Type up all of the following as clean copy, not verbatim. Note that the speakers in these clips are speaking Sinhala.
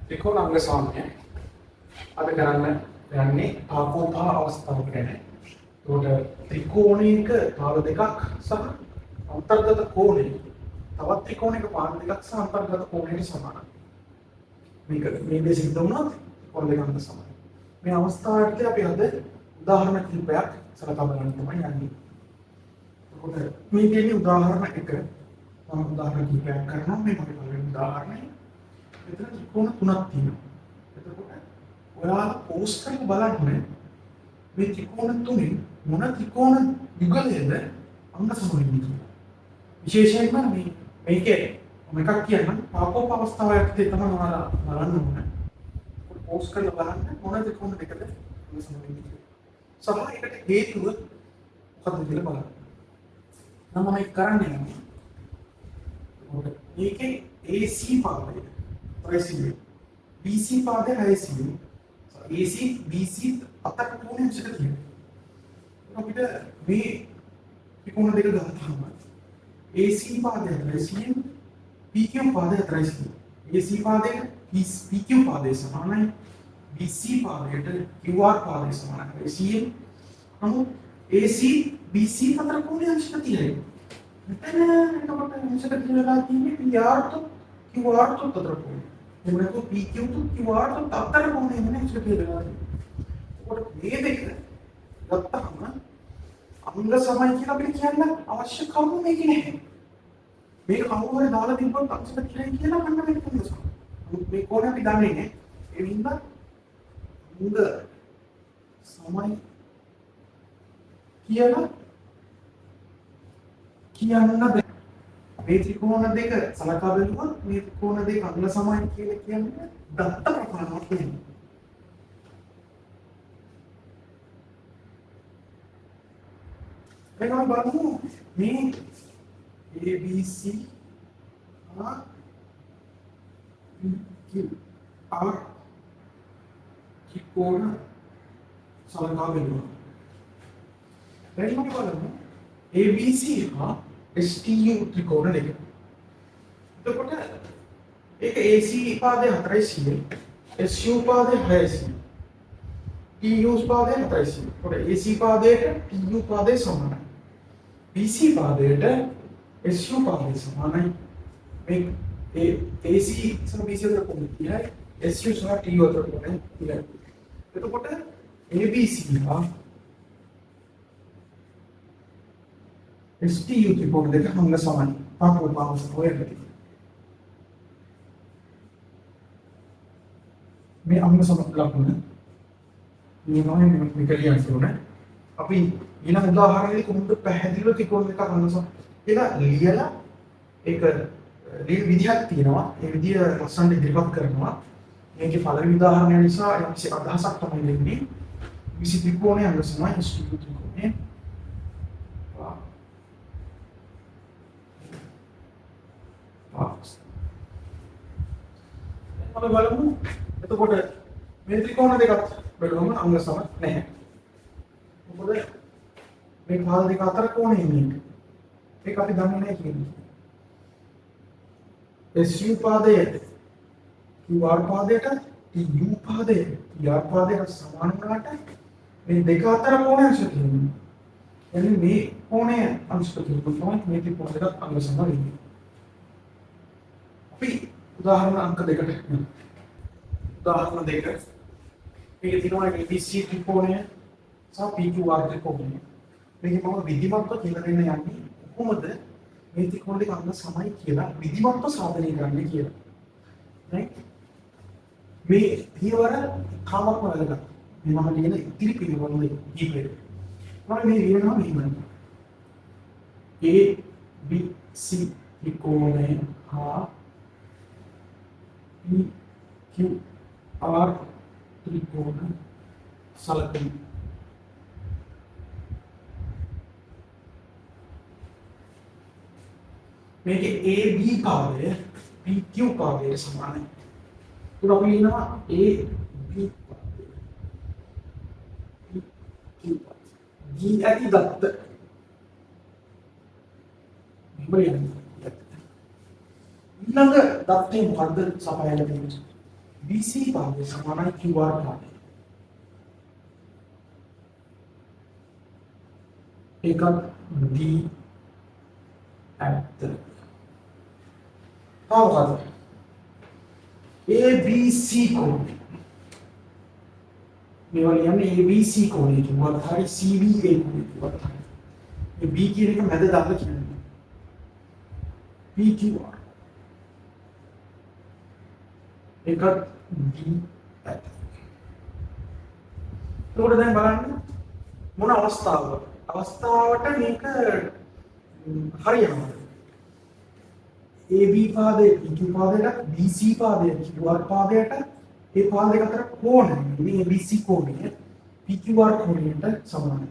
ත්‍රිකෝණාංග සාමය අද කරන්න යන්නේ ආකෝපා අවස්ථාව ගැන. ඒකට ත්‍රිකෝණයක පාද දෙකක් සහ අන්තර්ගත කෝණය තවත් ත්‍රිකෝණයක පාද දෙකක් සහ අන්තර්ගත කෝණයට සමානයි. මේක මේ දේ සිද්ධ වුණොත් ත්‍රිකෝණ දෙක අතර සමානයි. මේ අවස්ථාවේදී අපි අද උදාහරණ කිහිපයක් සලකා බලන්න තමයි යන්නේ. ඒකට මේ තියෙන උදාහරණ එක මම උදාහරණ කිහිපයක් කරනවා. මේ මගේ පළවෙනි උදාහරණය. මෙතන ත්‍රිකෝණ තුනක් තියෙනවා. එතකොට ඔයාලා පෝස්ට් කරලා බලන්න මේ ත්‍රිකෝණ තුනේ මොන ත්‍රිකෝණ යුගලයේද අංග සමගින් කියලා. විශේෂයෙන්ම මේකේ මම එකක් කියන්නම් ආකෝප අවස්ථාවයක් තමයි ඔයාලා බලන්න ඕනේ. පෝස්ට් කරලා බලන්න මොන ත්‍රිකෝණ දෙකද අංග සමගින් කියලා. සහ ඒකට හේතුව මොකක්ද කියලා බලන්න. නම් මම ඒක කරන්නේ නැහැ. මේකේ AC පාදය ප්‍රසිද්ධ BC පාදය හැසියි AC BC අතට කොනේ විශේෂ තියෙනවා. අපිට මේ ත්‍රිකෝණ දෙක ගත්තාම AC පාදය හැසියි PQ පාදය හැසියි. AC පාදයට PQ පාදය සමානයි. BC පාදයට QR පාදය සමානයි. හැසියි. නමුත් AC BC අතර කොනේ විශේෂ තියෙනවා. මෙතන එතකොට විශේෂ කියලා තියෙන්නේ PR to QR to අතර කොනේ. එමුණු PQ to QR to අතර කොනේ නේ විශේෂ කියලා. ඒකට මේ දෙක ගත්තාම අංග සමයි කියලා අපිට කියන්න අවශ්‍ය කරුණු මේක නැහැ. මේක කවුරු හරි දාලා තිබ්බොත් අංශක කියලා කියලා ගන්න මේක තමයි. මේ කොහොමද අපි දන්නේ නැහැ. ඒ වින්දා අංග සමයි කියලා කියන්න බෑ. මේ ත්‍රිකෝණ දෙක සලකා බලුවොත් මේ ත්‍රිකෝණ දෙක අංග සමයි කියලා කියන්නේ දත්ත ප්‍රමාණයක් වෙනවා. එනවා බලමු මේ ABC R ත්‍රිකෝණ සලකා බලමු. එනවා බලමු ABC හා STU ත්‍රිකෝණ දෙක. එතකොට ඒක AC පාදය 4යි SU පාදය 6යි. TU පාදය 4යි. එතකොට AC පාදයට TU පාදය සමානයි. BC පාදයට SU පාදය සමානයි. මේ AC සහ BC අතර කොහොමද කියන්නේ? SU සහ TU අතර කොහොමද කියන්නේ? එතකොට ABC හා STU ත්‍රිකෝණ දෙක අංග සමානයි. ආකෝප අවස්ථාවේදී මේ අංග සම ලකුණ මේක කියන්න අපි ඊළඟ උදාහරණයක කොහොමද පැහැදිලිව ත්‍රිකෝණ දෙක අංග සම කියලා ලියලා ඒක විදිහක් තියෙනවා. ඒ විදිය ලස්සනට ඉදිරිපත් කරනවා. මේකේ පළවෙනි උදාහරණය නිසා යම්කිසි අදහසක් තමයි දෙන්නේ. විසි ත්‍රිකෝණයේ අංග සමයි STU ත්‍රිකෝණය. අපි බලමු එතකොට මේ ත්‍රිකෝණ දෙකත් බැලුවම අංග සම නැහැ. මොකද මේ පාද දෙක අතර කොහේ ඉන්නේ? ඒක අපි දන්නේ නැහැ කියන්නේ. SU පාදයට QR පාදයට TU පාදයට PR පාදයට සමාන වුණාට මේ දෙක අතර කොහේ අංශ තියෙන්නේ? එන්නේ මේ කොහේ අංශ තියෙන්නේ මේ ත්‍රිකෝණ දෙක අංග සම වෙන්නේ. අපි උදාහරණ අංක දෙකට උදාහරණ දෙක මේක තියෙනවා ABC ත්‍රිකෝණය සහ PQR ත්‍රිකෝණය. මේක මම විධිමත්ව කියලා දෙන්න යන්නේ කොහොමද මේ ත්‍රිකෝණ දෙක අංග සමයි කියලා විධිමත්ව සාධනය කරන්න කියලා. right මේ පියවර කාමක් වලකට මේ මම ලියන ඉතිරි පියවර වල කීපයක්. මම මේ ලියනවා මෙහෙම. ABC ත්‍රිකෝණය හා PQR ත්‍රිකෝණ සලකමු. මේකේ AB පාදය PQ පාදයට සමානයි. ඒක අපි ලියනවා AB පාදය PQ පාදය. G ඇති දත්ත. ඊළඟ දත්තේ මොකද්ද සපයලා තියෙන්නේ? BC පාදය සමානයි QR පාදය. ඒකත් D ඇත්ත. තවද ABC කෝණය. මේවා කියන්නේ ABC කෝණය කිව්වත් හරි CBA කෝණය කිව්වත් හරි. මේ B කියන එක මැද දාලා කියන්නේ. PQR. ඒකත් D ඇත්ත. ඒකට දැන් බලන්න මොන අවස්ථාවට මේක හරියනවා. AB පාදයේ PQ පාදයට BC පාදයේ QR පාදයට ඒ පාද දෙක අතර කෝණය මේ ABC කෝණය PQR කෝණයට සමානයි.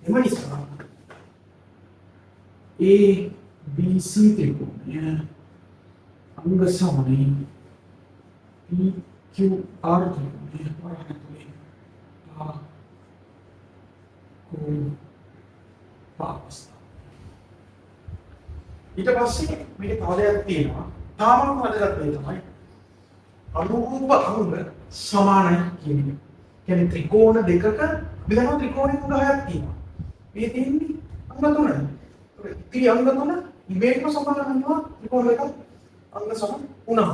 එම නිසා ABC ත්‍රිකෝණය අංග සමනයි PQR ත්‍රිකෝණය පාස්. ඊට පස්සේ මේකේ තව දෙයක් තියෙනවා. තාමත් වැදගත් වෙයි තමයි අනුරූප අංග සමානයි කියන එක. කියන්නේ ත්‍රිකෝණ දෙකක විදනවා ත්‍රිකෝණ අංග 6ක් තියෙනවා. මේ තියෙන්නේ අංග 3යි. ඒක ඉතිරි අංග 3 ඉබේම සමාන වෙනවා ත්‍රිකෝණ දෙක අංග සම වුණා.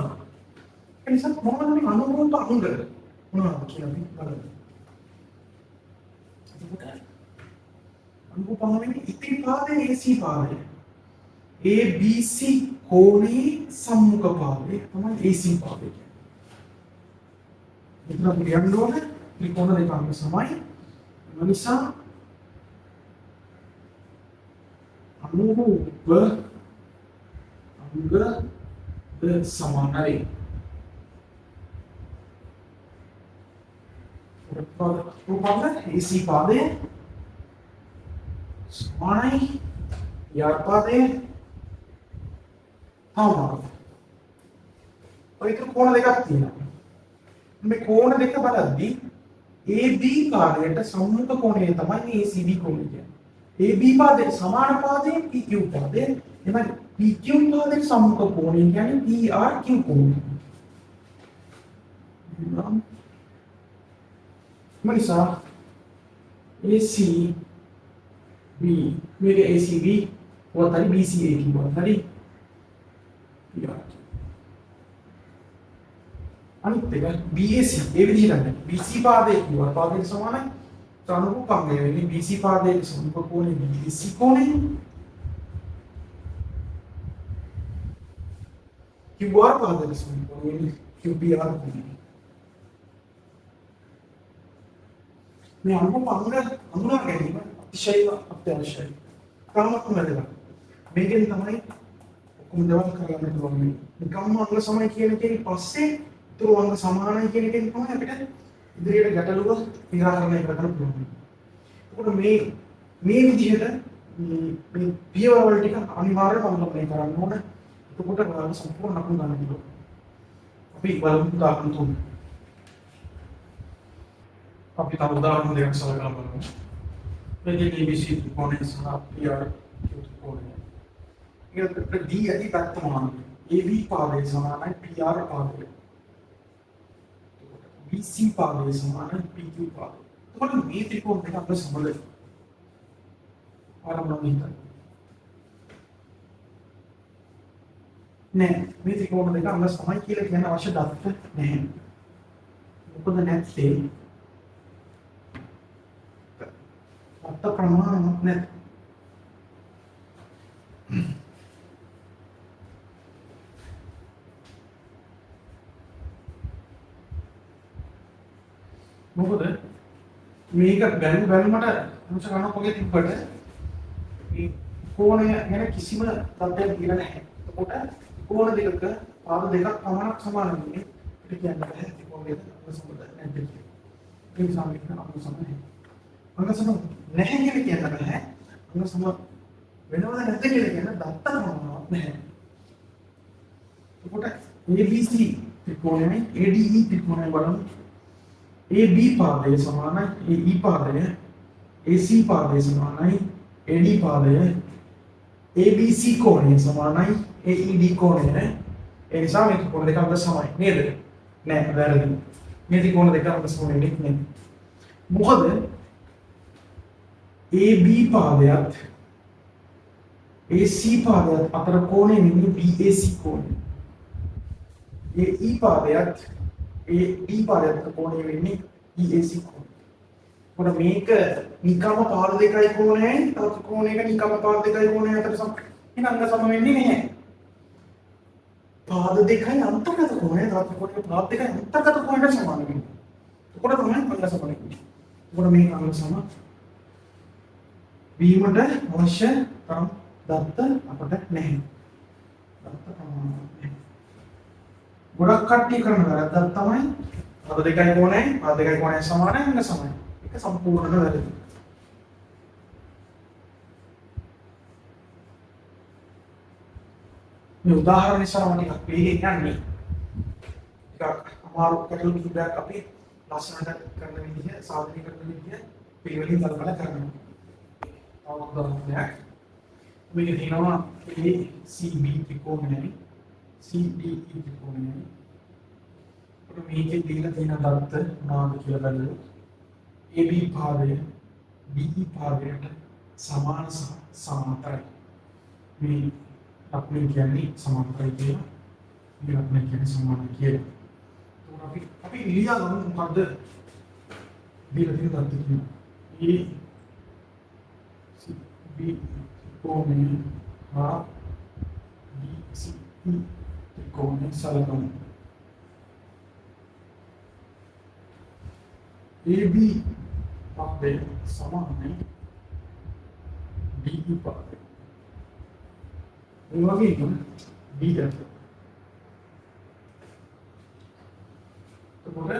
ඒ නිසා මොනවද මේ අනුරූප අංග මොනවද කියන්නේ බලන්න. අනුරූප අංග වෙන්නේ ඉතිරි පාදයේ AC පාදය. ABC කෝණේ සම්මුඛ පාදය තමයි AC පාදය කියන්නේ. එතන අපි යන්න ඕනේ ත්‍රිකෝණ දෙක අංග සමයි. ඒ නිසා අනුරූප අංග සමානයි. රූපාංග AC පාදය සමානයි PR පාදය සමානයි. ඔය ත්‍රිකෝණ දෙකක් තියෙනවා. මේ කෝණ දෙක බලද්දී AB පාදයට සම්මුඛ කෝණය තමයි මේ ACB කෝණය කියන්නේ. AB පාදයට සමාන පාදයේ PQ පාදය. එමන් PQ පාදයට සම්මුඛ කෝණය කියන්නේ PRQ කෝණය. නිසා ACB මේක ACB වතරි BCA කිව්වා. හරි. PRQ. අනිත් එක BAC ඒ විදිහට නැහැ. BC පාදයේ QR පාදයට සමානයි. අනුරූප අංගය වෙන්නේ BC පාදයේ සම්මුඛ කෝණය BC කෝණය. QR පාදයේ සම්මුඛ කෝණය QPR කෝණය. මේ අනුරූප අංග හඳුනා ගැනීම අතිශය අත්‍යවශ්‍යයි. තාමත් වැදගත්. මේකෙන් තමයි ඔක්කොම දේවල් කරන්න පුළුවන්. නිකම්ම අංග සමයි කියන එකෙන් පස්සේ තුරුවංග සමානයි කියන එකෙන් තමයි අපිට ඉදිරියට ගැටලුව निराකරණය කරන්න පුළුවන්. ඒකට මේ විදිහට මේ පියවර වල ටික අනිවාර්යයෙන්ම අනුගමනය කරන්න ඕන. එතකොට ඔයාලා සම්පූර්ණ අකුරු ගන්න පුළුවන්. අපි බලමු උදාහරණ තුන. අපි තව උදාහරණ දෙකක් සලකලා බලමු. මේ ABC ත්‍රිකෝණය සහ PR ත්‍රිකෝණය. ඊට D ඇති පැත්ත මොනවාද? AB පාදයේ සමානයි PR පාදය. BC පාදයේ සමානයි PQ පාදය. එතකොට මේ ත්‍රිකෝණ දෙක අපිට සමගයි. ආරම්භ වෙනවා. නෑ මේ ත්‍රිකෝණ දෙක අංග සමයි කියලා කියන අවශ්‍ය දත්ත නැහැ. මොකද නැත්තේ අත්ත ප්‍රමාණවත් නැහැ. මොකද මේක බැලුමට අංශ ගණනක් වගේ තිබ්බට මේ කෝණය ගැන කිසිම තත්ත්වයක් දීලා නැහැ. එතකොට කෝණ දෙකක පාද දෙකක් පමණක් සමාන වෙන්නේ. ඒක කියන්නේ නැහැ කෝණ දෙක සමාන නැහැ. ඒක සාමිකන අංග සම නැහැ. අංග සම නැහැ කියලා කියන්න බෑ. අංග සම වෙනවද නැද්ද කියලා කියන්න දත්ත ප්‍රමාණවත් නැහැ. එතකොට ABC ත්‍රිකෝණයයි ADE ත්‍රිකෝණය බලමු. AB පාදය සමානයි AE පාදය, AC පාදය සමානයි AD පාදය, ABC කෝණය සමානයි AED කෝණය. ඒ නිසා මේ කෝණ දෙක අතර සමයි නේද? නෑ වැරදි. මේ ත්‍රිකෝණ දෙක අංග සම වෙන්නේ නෑ. මොකද AB පාදයට AC පාදයට අතර කෝණය වෙන්නේ BAC කෝණය. AE පාදයට AD පාදයට කෝණය වෙන්නේ EAC කෝණය. මොකද මේක නිකම්ම පාද දෙකයි කෝණයයි තව කෝණයක නිකම්ම පාද දෙකයි කෝණය අතර සම වෙන අංග සම වෙන්නේ නැහැ. පාද දෙකයි අන්තර්ගත කෝණය තව කෝණයක පාද දෙකයි අන්තර්ගත කෝණයට සමාන වෙනවා. එතකොට තමයි අංග සම වෙන්නේ. එතකොට මේ අංග සම වීමට අවශ්‍ය තරම් දත්ත අපට නැහැ. දත්ත ප්‍රමාණවත්. ගොඩක් කට්ටිය කරන වැරද්දක් තමයි පාද දෙකයි කෝණයයි පාද දෙකයි කෝණයයි සමානයි අංග සමයි. ඒක සම්පූර්ණ වැරදි. මේ උදාහරණ නිසා මම ටිකක් වේගෙන් යන්නේ. ටිකක් අමාරු කටයුතු කිහිපයක් අපි ලස්සනට කරන විදිහ සාධනය කරන විදිහ පිළිවෙලින් බලලා කරනවා. උදාහරණයක් මේක තියෙනවා ACB ත්‍රිකෝණයයි CDE ත්‍රිකෝණයයි. අපිට මේකේ දීලා තියෙන දත්ත මොනවද කියලා බලමු. AB පාදය DE පාදයට සමාන සහ සමාන්තරයි. මේ අපි කියන්නේ සමාන්තරයි කියලා. මේ අපි කියන්නේ සමාන කියලා. ඒතකොට අපි ලියා ගමු මොකද්ද දීලා තියෙන දත්ත කියන්නේ. B ත්‍රිකෝණය හා BCE ත්‍රිකෝණය සලකමු. AB පාදය සමානයි DE පාදය. ඒ වගේම BF. එතකොට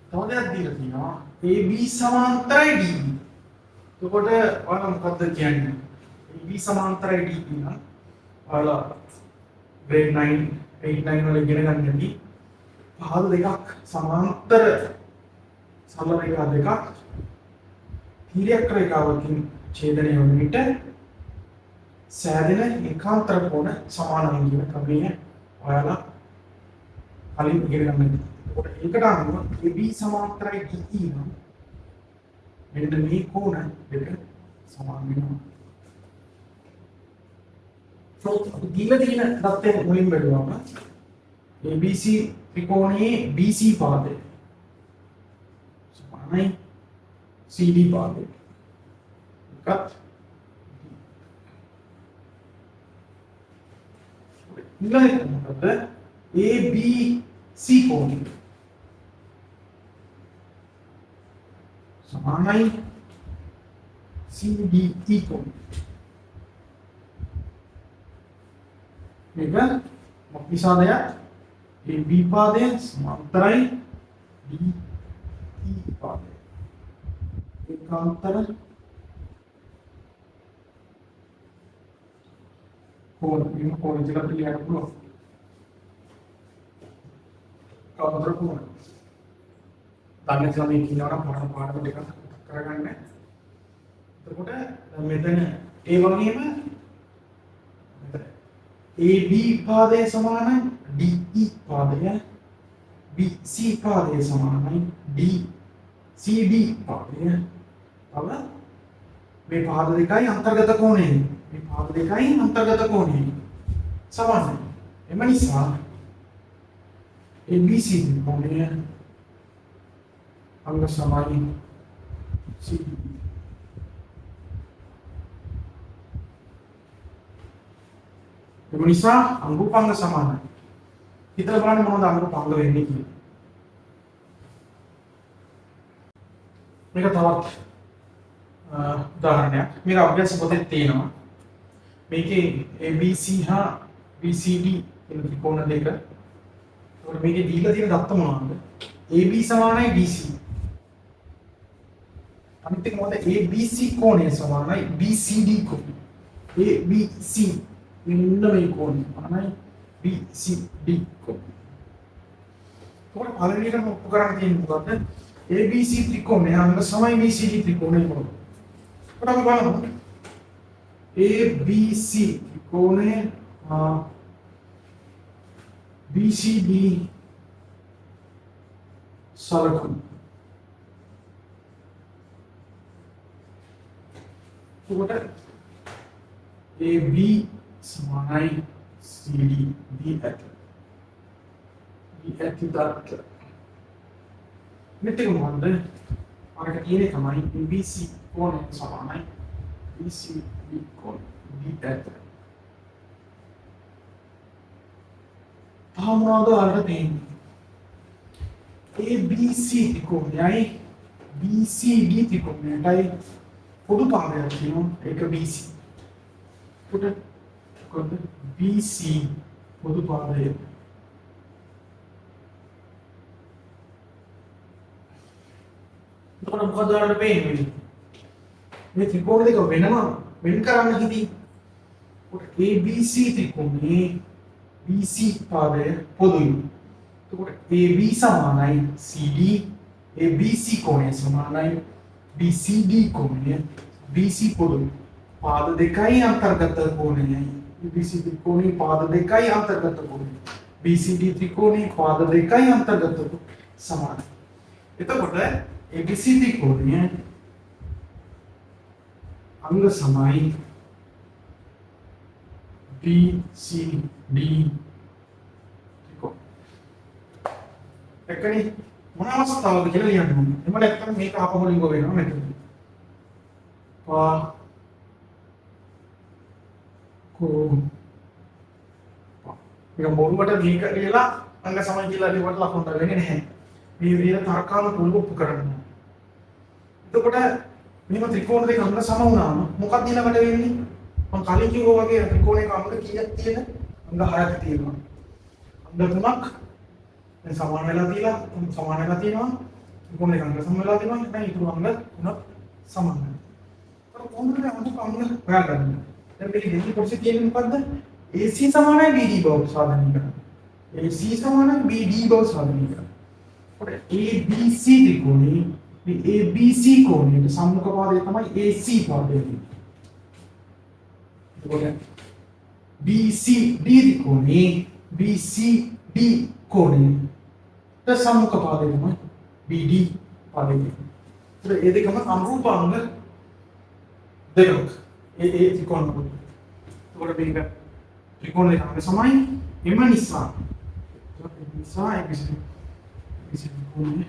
තව දෙයක් දීලා තියෙනවා AB සමාන්තරයි DE. එතකොට ඔයාලා මොකද්ද කියන්නේ? AB සමාන්තරයි DE නම් ඔයාලා grade 9 8 9 වල ඉගෙන ගන්න ඇති පාද දෙකක් සමාන්තර සරල රේඛා දෙකක් තීරයක් රේඛාවකින් ඡේදනය වන විට සෑදෙන ඒකාන්තර කෝණ සමානයි කියන ක්‍රමය ඔයාලා කලින් ඉගෙන ගන්න ඇති. ඒකට අනුව AB සමාන්තරයි DE නම් මෙන්න මේ කෝණ දෙක සමාන වෙනවා. අපි දීලා තියෙන දත්තෙන් මුලින් බලුවම ABC ත්‍රිකෝණයේ BC පාදය සමානයි CD පාදය. එකත් ඊළඟට මොකද ABC කෝණය සමානයි CDE කෝණය. මේක මොකක් නිසාද? AB පාදය සමාන්තරයි DE පාදය. ඒකාන්තර කෝණ මේ කෝණ දෙක පිළිගන්න පුළුවන්. කාන්තර කෝණ. දන්නේ තමයි කියනවා පාඩම දෙකක් කරගන්න. එතකොට මෙතන ඒ වගේම AB පාදය සමානයි DE පාදය, BC පාදය සමානයි CD පාදය. තව මේ පාද දෙකයි අන්තර්ගත කෝණය. මේ පාද දෙකයි අන්තර්ගත කෝණය සමානයි. එම නිසා ABC කෝණය අංග සමානයි CD. එම නිසා අංගුපාංග සමානයි. හිතලා බලන්න මොනවද අංගුපාංග වෙන්නේ කියලා. මේක තවත් උදාහරණයක්. මේක අභ්‍යාස පොතේ තියෙනවා. මේකේ ABC හා BCD කියන ත්‍රිකෝණ දෙක. ඒකට මේකේ දීලා තියෙන දත්ත මොනවද? AB සමානයි BC. අනිත් එක මොකද? ABC කෝණය සමානයි BCD කෝණය. ABC මෙන්න මේ කෝණය සමානයි BCD කෝණය. ඒකට පළවෙනිට ඔප්පු කරන්න තියෙන්නේ මොකද්ද? ABC ත්‍රිකෝණය අංග සමයි BCD ත්‍රිකෝණය මොකද? ඒකට අපි බලමු. ABC ත්‍රිකෝණය BCD සලකුණු. එතකොට AB සමානයි CD D ඇත. D ඇති දත්ත. මෙතන මොකද? අරක තියෙන්නේ තමයි ABC කෝණය සමානයි BCD කෝණය D ඇත. තාම මොනවද අරකට තියෙන්නේ? ABC ත්‍රිකෝණයයි BCD ත්‍රිකෝණයයි පොදු පාදයක් තියෙනවා. ඒක BC. එතකොට BC පොදු පාදය. එතකොට මොකද ඔයාලට පේන්නේ? මේ ත්‍රිකෝණ දෙක වෙන කරන්න හිතී. ABC ත්‍රිකෝණයේ BC පාදය පොදුයි. එතකොට AB සමානයි CD, ABC කෝණය සමානයි BCD කෝණය, BC පොදුයි. පාද දෙකයි අන්තර්ගත කෝණයයි. ABC ත්‍රිකෝණයේ පාද දෙකයි අන්තර්ගත කෝණය. BCD ත්‍රිකෝණයේ පාද දෙකයි අන්තර්ගත සමානයි. එතකොට ABC ත්‍රිකෝණය අංග සමයි BCD ත්‍රිකෝණ. එකනේ මොන අවස්ථාවකද කියලා ලියන්න ඕනේ. එහෙම නැත්නම් මේක අපහොල ඉව වෙනවා මෙතන. මේක බොරුවට මේක කියලා අංග සමයි කියලා ලියවට ලකුණු වෙන්නේ නැහැ. මේ විදිහට තර්කානුකූලව ඔප්පු කරන්න. එතකොට මෙන්න ත්‍රිකෝණ දෙක අංග සම වුණාම මොකක්ද ඊළඟට වෙන්නේ? මම කලින් කිව්වා වගේ ත්‍රිකෝණයක අංග කීයක් තියෙන? අංග 6ක් තියෙනවා. අංග 3ක් දැන් සමාන වෙලා තියෙනවා. ත්‍රිකෝණ දෙක අංග සම වෙලා තියෙනවා. දැන් ඊටු අංග 3ක් සමාන වෙනවා. ඒක කොහොමද අංග හොයාගන්නේ? දැන් මේ දෙකේ කොටසේ තියෙන්නේ මොකද්ද? AC සමානයි BD බව සාධනය කරනවා. AC සමානයි BD බව සාධනය කරනවා. ABC ත්‍රිකෝණයේ මේ ABC කෝණයට සම්මුඛ පාදය තමයි AC පාදය. එතකොට BCD ත්‍රිකෝණයේ BCD කෝණයට සම්මුඛ පාදය තමයි BD පාදය. ඒත් ඒ දෙකම අනුරූපාංග දෙකක්. ඒ ත්‍රිකෝණ වල. එතකොට මේක ත්‍රිකෝණ දෙක අංග සමයි. එම නිසා ABC ත්‍රිකෝණය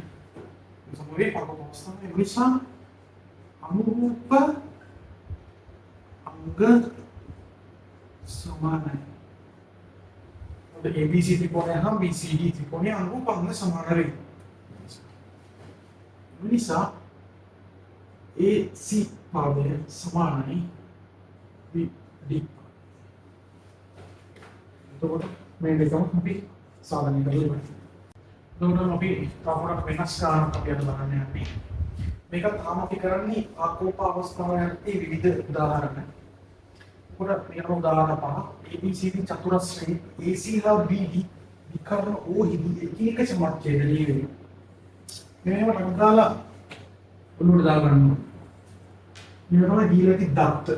සමවේ පාදපොස්තන නිසා අනුරූප අංග සමානයි. ABC ත්‍රිකෝණය හා BCD ත්‍රිකෝණය අනුරූප අංග සමාන වේ. නිසා AC පාදය සමානයි BD. එතකොට මේ දෙකම අපි සාධනය කරලා එතකොට අපි තාමත් වෙනස් කාරණාවක් අපි අද බලන්න යන්නේ. මේක තාම අපි කරන්නේ ආකෝප අවස්ථාවයන්ගේ විවිධ උදාහරණ. එතකොට මේක උදාහරණ පහ ABCD චතුරස්‍රයේ AC හා BD විකර්ණ OED එකිනෙක සමච්ඡේදනීය වෙනවා. මේව රක් දාලා ඔළුවට දා ගන්නවා. මේක තමයි දීලා තිබ්බ දත්ත.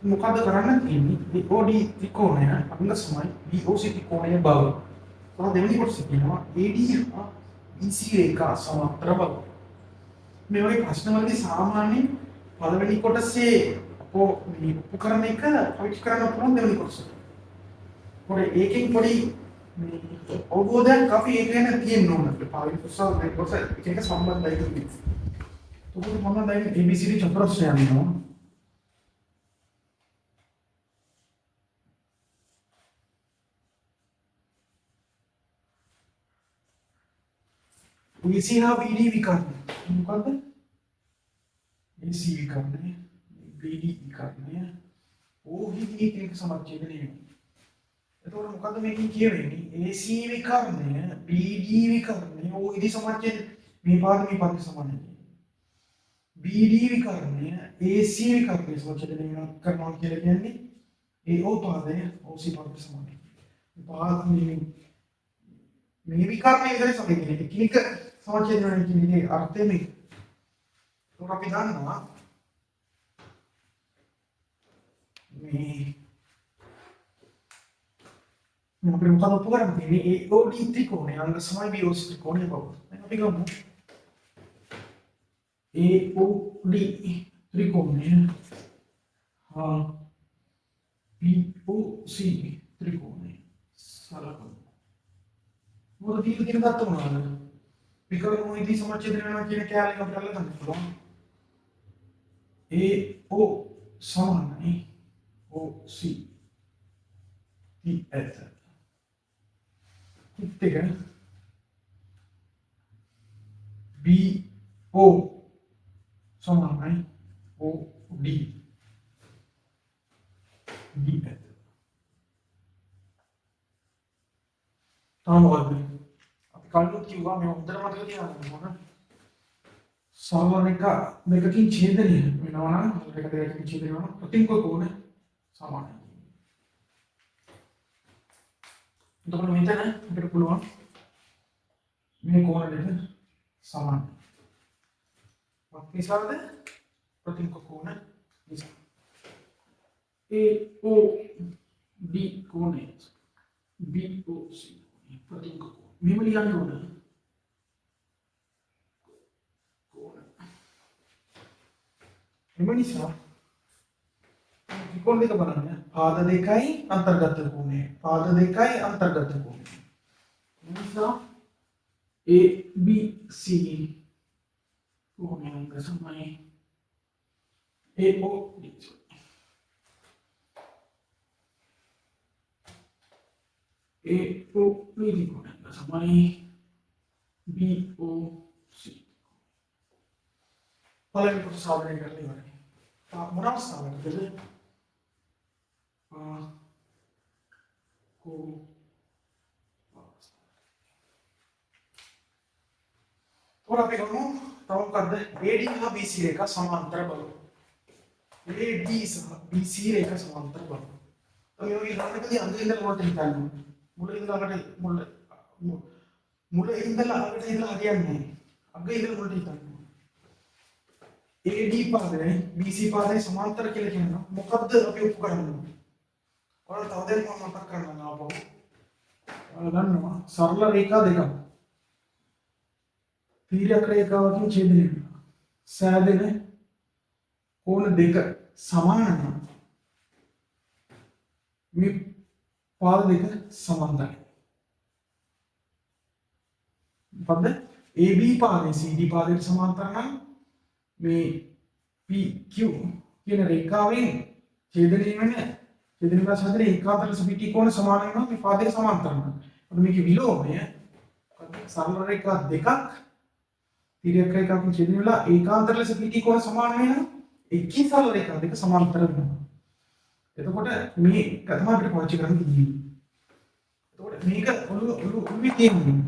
මොකද කරන්න තියෙන්නේ? මේ OD ත්‍රිකෝණය අංග සමයි BOC ත්‍රිකෝණය බව. දෙවෙනි කොටසේ කියනවා AD හා BC රේඛා සමාන්තර බව. මේ වගේ ප්‍රශ්න වලදී සාමාන්‍යයෙන් පළවෙනි කොටසේ මේ උපකරණ එක පරීක්ෂා කරන්න පුළුවන් දෙවෙනි කොටසේ. පොඩි ඒකෙන් පොඩි මේ අවබෝධයක් අපි ඒක ගැන තියෙන්න ඕන. පාවිච්චි කරලා මේ කොටස එක සම්බන්ධයි කියන්නේ. උපුරු මම දැන් ABCD චතුරස්‍රය යනවා. AC හා BD විකර්ණය. මොකද්ද? AC විකර්ණය, BD විකර්ණය, OD එකිනෙක සමච්ඡේදනය වෙනවා. එතකොට මොකද්ද මේකෙන් කියවෙන්නේ? AC විකර්ණය, BD විකර්ණය, OD සමච්ඡේද මේ පාද සමානයි. BD විකර්ණය, AC විකර්ණය සමච්ඡේදනය කරනවා කියලා කියන්නේ AO පාදය OC පාදයට සමානයි. පාද මේ විකර්ණය විතරයි සමච්ඡේදනය. එකිනෙක සමච්ඡේදනය කියන්නේ අර්ථය මේ. ඒක අපි දන්නවා මේ අපේ මොකද ඔප්පු කරන්නේ මේ AOD ත්‍රිකෝණය අංග සමයි BOC ත්‍රිකෝණය බව. අපි ගමු AOD ත්‍රිකෝණය හා POC ත්‍රිකෝණය සලකමු. මොකද කීයද කියන දත්ත මොනවාද? විකර්ණ මොහිදී සමච්ඡේදනය වෙනවා කියන කැලේ අපිට අල්ල ගන්න පුළුවන්. AO සමානයි OC ඉත. ඉතින් BO සමානයි OD DF. මොකද්ද? අපි කලින් කිව්වා මේ හොඳට මතක තියාගන්න ඕන. සරල රේඛ දෙකකින් ඡේදනය වෙනවා නම් රේඛ දෙකකින් ඡේදනය වෙනවා නම් ප්‍රතිංග කෝණ සමානයි. එතකොට මෙතන අපිට පුළුවන් මේ කෝණ දෙක සමානයි. මොකක් නිසාද? ප්‍රතිංග කෝණ නිසා. AOD කෝණය BOC ප්‍රතිංග කෝණ. මෙහෙම ලියන්න ඕන. එම නිසා ත්‍රිකෝණ දෙක බලන්න. පාද දෙකයි අන්තර්ගත කෝණය. පාද දෙකයි අන්තර්ගත කෝණය. ඒ නිසා ABC කෝණය සමයි AOD. AOD කෝණය සමයි BOC. පළවෙනි කොටස සාධනය කරලා ඉවරයි. මොන අවස්ථාවකද? और आप एक हम तब कर दे AD का BC रेखा समांतर बल AD BC रेखा समांतर बल तो ये इलाके के अंदर इंदल मोटे निकाल लो मुले इंदल आगे मुले इंदल आगे इंदल हरियाण में आगे इंदल मोटे निकाल लो AD पादे BC पादे समांतर के लिए ना मुकद्दर अभी उपकरण और तादेल को मत करना ना आप ಅದನ್ನು ಸರಳ ರೇಖಾ ದೇಖ तिर्यक रेखावකින් ඡේදනය වෙනවා. සෑදෙන කෝණ දෙක සමාන නම් මේ පාද දෙක සමාන්තරයි. මොකද AB පාදේ CD පාදයට සමාන්තර නම් මේ PQ කියන රේඛාවෙන් ඡේදනය වෙන ඡේදනය සාධන ඒකාන්තර සපිටි කෝණ සමාන වෙනවා මේ පාදයට සමාන්තර නම්. අපිට මේකේ විලෝමය සරල රේඛා දෙකක් तिर्यक रेखाවකින් ඡේදනය වෙලා ඒකාන්තර ලෙස පිටි කෝණ සමාන වෙනවා. එකී සරල රේඛා දෙක සමාන්තර වෙනවා. එතකොට මේ තමයි අපිට පාවිච්චි කරන්න තියෙන්නේ. එතකොට මේක ඔළුවේ තියෙන්නේ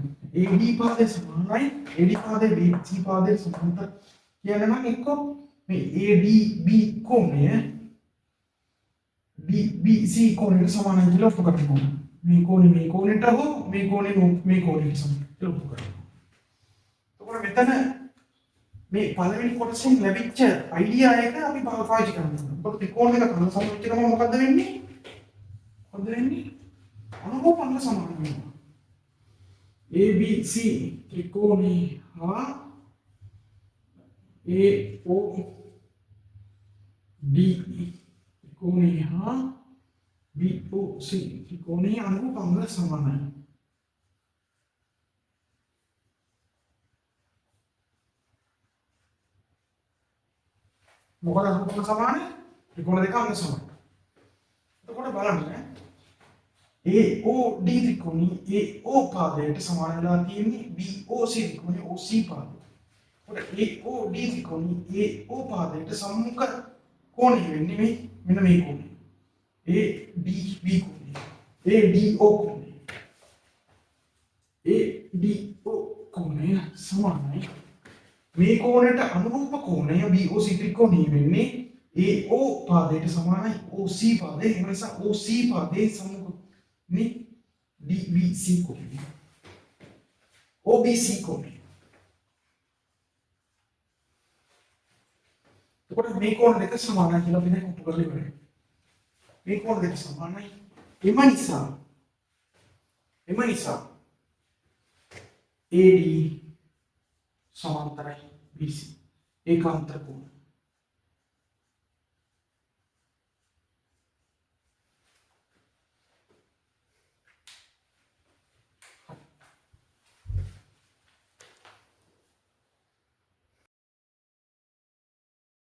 AD පාදයේ සමානයි AD පාදයේ BC පාදයේ සමාන්තර කියන්නේ නම් එක්ක මේ ADB කෝණය DBC කෝණයට සමානයි කියලා ඔප්පු කරනවා. මේ කෝණයට හෝ මේ කෝණයට සමානයි කියලා ඔප්පු කරනවා. මෙතන මේ පළවෙනි කොටසෙන් ලැබිච්ච අයිඩියා එක අපි පාවිච්චි කරනවා. මොකද ත්‍රිකෝණ දෙක කන සමවෙච්ච ගමන් මොකද්ද වෙන්නේ? අනුකෝපන්න සමාන වෙනවා. ABC ත්‍රිකෝණී හා AOD ත්‍රිකෝණී හා BOC ත්‍රිකෝණී අනුකෝපන්න සමානයි. මොකද අනුකෝපන සමානයි ත්‍රිකෝණ දෙක අංග සමානයි. එතකොට බලන්න AOD ත්‍රිකෝණී AO පාදයට සමාන වෙලා තියෙන්නේ BOC ත්‍රිකෝණී OC පාදයට. එතකොට AOD ත්‍රිකෝණී AO පාදයට සම්මුඛ කෝණය වෙන්නේ මෙන්න මේ කෝණය. ADB කෝණය. ADO කෝණය. ADO කෝණය සමානයි මේ කෝණයට අනුරූප කෝණය BOC ත්‍රිකෝණී වෙන්නේ AO පාදයට සමානයි OC පාදය. ඒ නිසා OC පාදයේ සම්මුඛනේ DBC කෝණය. OBC කෝණය. එතකොට මේ කෝණ දෙක සමානයි කියලා අපි දැන් ඔප්පු කරලා ඉවරයි. මේ කෝණ දෙක සමානයි. එම නිසා AD සමාන්තරයි BC ඒකාන්තර කෝණ